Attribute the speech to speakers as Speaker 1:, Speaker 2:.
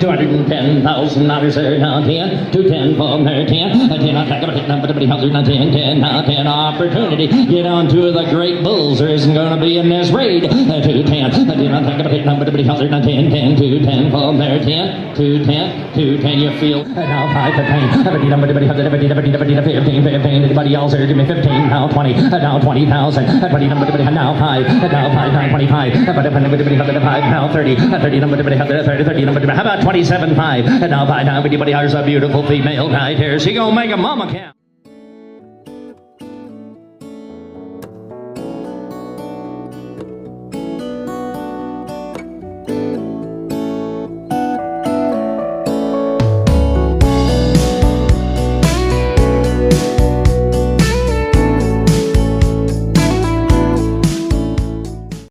Speaker 1: $210,000 there now 10, 210 for there 10, 10 I'll take about 10, but 10, 10, now 10 opportunity. Get on to the great bulls. There isn't going to be in this raid. 210, 10 I'll take about 10, but 10, 10, 210 for there 10, 210, 210 you feel. Now 5 to 15, 15, anybody else here give me 15, now 20, now 20,000, 20 now 5, now 5, now 25, now 30, 30, how about 27.5, and now 5, now anybody else a beautiful female guy here, she gonna make a mama count.